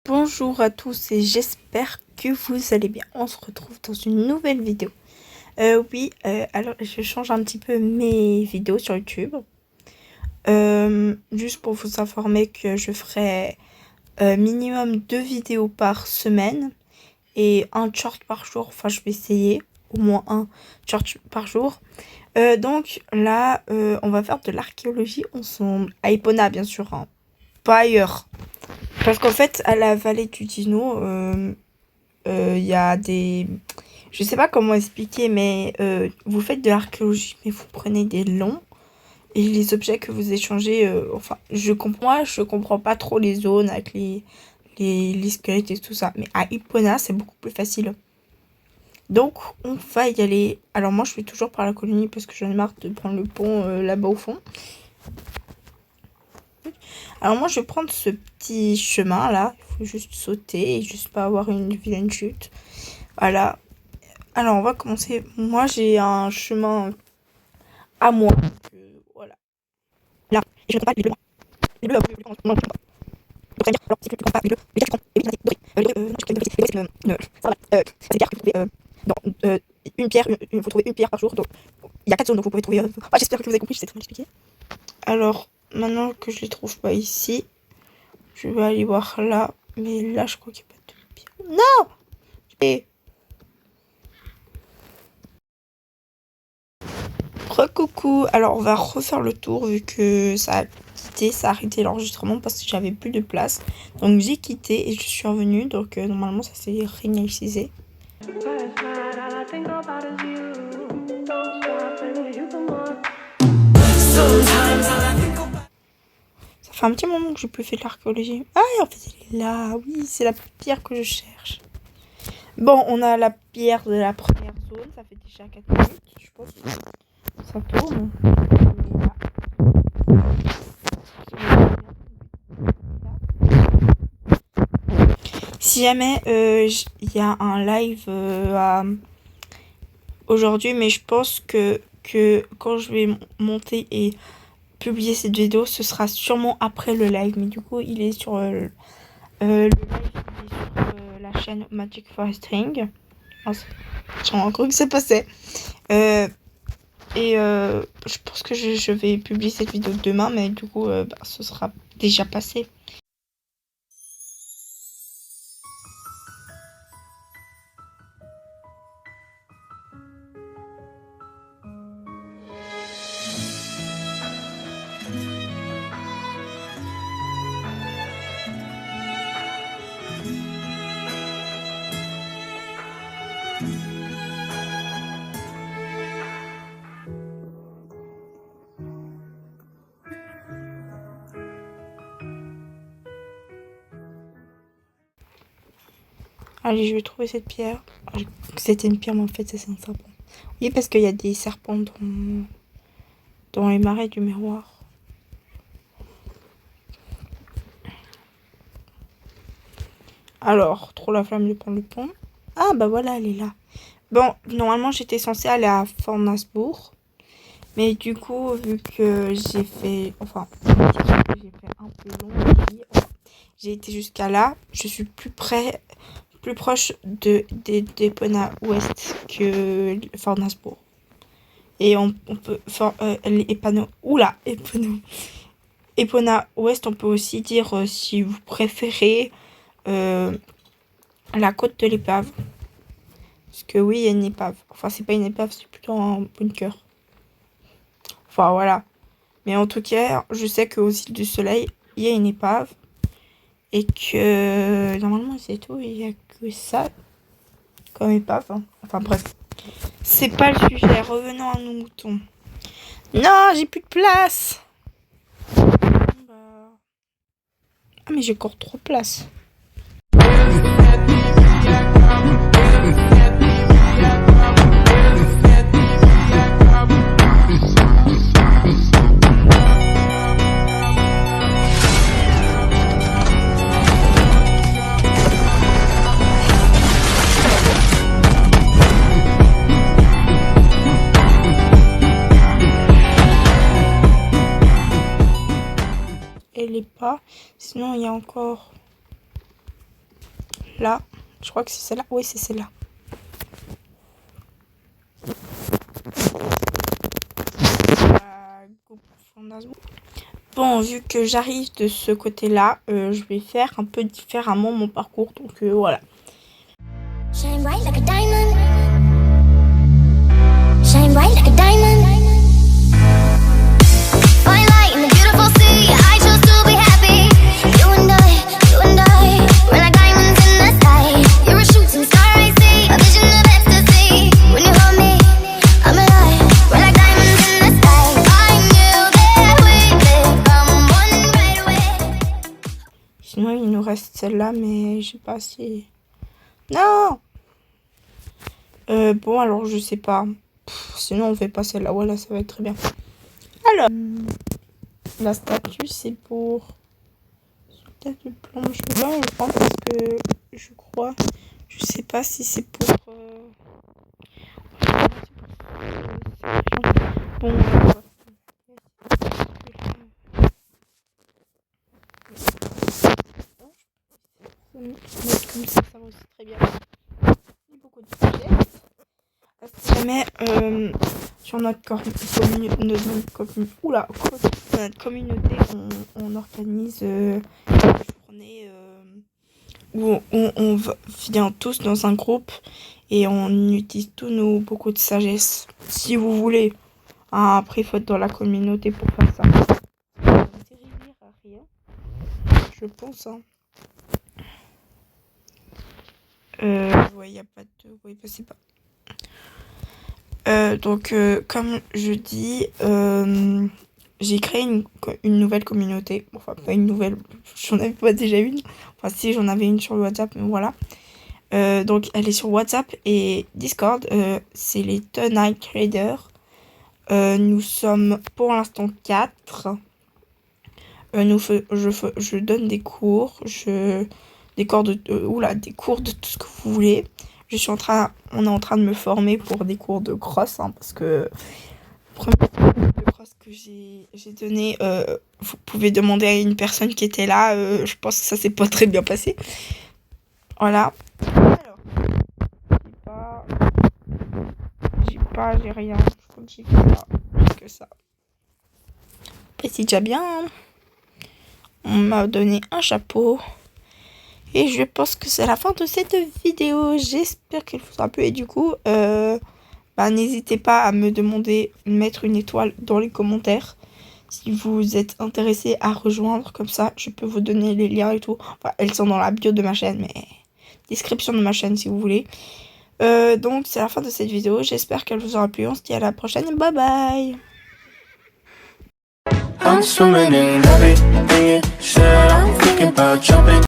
Bonjour à tous et j'espère que vous allez bien. On se retrouve dans une nouvelle vidéo. Alors je change un petit peu mes vidéos sur YouTube. Juste pour vous informer que je ferai minimum 2 vidéos par semaine et un short par jour. Enfin, je vais essayer au moins un short par jour. Donc là, on va faire de l'archéologie ensemble. À Epona, bien sûr, hein. Pas ailleurs. Parce qu'en fait, à la vallée du Dino, y a des... Je sais pas comment expliquer, mais vous faites de l'archéologie, mais vous prenez des longs. Et les objets que vous échangez... enfin, je comprends pas trop les zones avec les squelettes et tout ça. Mais à Ipona, c'est beaucoup plus facile. Donc, on va y aller. Alors moi, je vais toujours par la colonie parce que j'en ai marre de prendre le pont là-bas au fond. Alors moi, je vais prendre ce petit chemin là. Il faut juste sauter et juste pas avoir une vilaine chute. Voilà. Alors, on va commencer. Moi, j'ai un chemin à moi. Voilà. Là, et je ne compte pas les bleus. Les bleus, non, je ne compte pas. Donc, ça veut dire, alors, si tu ne comptes pas les bleus, les 4 qui comptent, les 8, dorés. Les bleus, non, c'est bien que vous trouvez une pierre, vous trouvez une pierre par jour. Donc, il y a 4 zones, donc vous pouvez trouver. J'espère que vous avez compris, je sais très mal expliquer. Alors, maintenant que je les trouve pas ici, je vais aller voir là. Mais là, je crois qu'il n'y a pas de pierre. Non! Et... Recoucou, alors on va refaire le tour vu que ça a arrêté l'enregistrement parce que j'avais plus de place. Donc j'ai quitté et je suis revenue, donc normalement ça s'est réinitialisé. Ça fait un petit moment que j'ai plus fait de l'archéologie. Ah, en fait elle est là, oui, c'est la pierre que je cherche. Bon, on a la pierre de la première zone, ça fait déjà 4 minutes, je pense. Ça tourne. Si jamais il y a un live aujourd'hui, mais je pense que quand je vais monter et publier cette vidéo, ce sera sûrement après le live. Mais du coup, il est sur le live, il est sur la chaîne Magic Foresting. J'ai encore que ça passait. Je pense que je vais publier cette vidéo demain, mais du coup, ce sera déjà passé. Allez, je vais trouver cette pierre. C'était une pierre, mais en fait, c'est un serpent. Oui, parce qu'il y a des serpents dans les marais du miroir. Alors, trop la flamme de prendre le pont. Ah, bah voilà, elle est là. Bon, normalement, j'étais censée aller à Fornasbourg. Mais du coup, vu que j'ai fait... Enfin, j'ai fait un peu long. J'ai été jusqu'à là. Je suis plus proche d'Epona Ouest que Fornasbourg. Et on peut... Epona Ouest, on peut aussi dire si vous préférez la côte de l'épave. Parce que oui, il y a une épave. Enfin, c'est pas une épave, c'est plutôt un bunker. Enfin, voilà. Mais en tout cas, je sais qu'aux îles du Soleil, il y a une épave. Et que normalement, c'est tout. Il n'y a que ça comme épave. Hein. Enfin, bref. C'est pas le sujet. Revenons à nos moutons. Non, j'ai plus de place. Ah, mais j'ai encore trop de place. Elle est pas. Sinon, il y a encore là. Je crois que c'est celle-là. Oui, c'est celle-là. Bon, vu que j'arrive de ce côté-là, je vais faire un peu différemment mon parcours. Donc voilà. Shine bright like a diamond. Shine bright like a diamond. Fine light in the beautiful sea. I chose to be happy. You and I, we're like diamonds in the sky. You're a shooting star, I see, a vision of ecstasy. When you hold me, I'm alive. We're like diamonds in the sky. I knew that we'd live from one right away. Sinon, il nous reste celle-là, mais je sais pas si... Non. Bon, alors, je sais pas. Sinon, on fait pas celle-là. Voilà, ça va être très bien. Alors, la statue, c'est pour... Statue de plomb, je sais pas, je pense parce que je crois... Je sais pas si c'est pour... Bon, comme ça va aussi très bien. Il y a beaucoup de sagesse. Si jamais sur notre communauté, on organise une journée où on vient tous dans un groupe et on utilise tous beaucoup de sagesse. Si vous voulez. Ah, après, il faut être dans la communauté pour faire ça. Ça servir à rien. Je pense, hein. Ouais, il n'y a pas de... Oui, bah, c'est pas... donc, comme je dis, j'ai créé une nouvelle communauté. Enfin, pas une nouvelle, j'en avais pas déjà une. Enfin, si, j'en avais une sur le WhatsApp, mais voilà. Donc, elle est sur WhatsApp et Discord. C'est les Tonight Traders. Nous sommes pour l'instant 4. Je donne des cours. Des cours de tout ce que vous voulez. On est en train de me former pour des cours de cross, hein, parce que le premier cours de cross que j'ai donné, vous pouvez demander à une personne qui était là. Je pense que ça s'est pas très bien passé. Voilà. Alors, j'ai rien. Je crois que j'ai que ça. Et c'est déjà bien. Hein. On m'a donné un chapeau. Et je pense que c'est la fin de cette vidéo. J'espère qu'elle vous aura plu. Et du coup, n'hésitez pas à me demander, mettre une étoile dans les commentaires. Si vous êtes intéressé à rejoindre, comme ça, je peux vous donner les liens et tout. Enfin, elles sont dans la bio de ma chaîne, mais description de ma chaîne si vous voulez. Donc, c'est la fin de cette vidéo. J'espère qu'elle vous aura plu. On se dit à la prochaine. Bye bye. I'm swimming in everything you said. I'm thinking about jumping.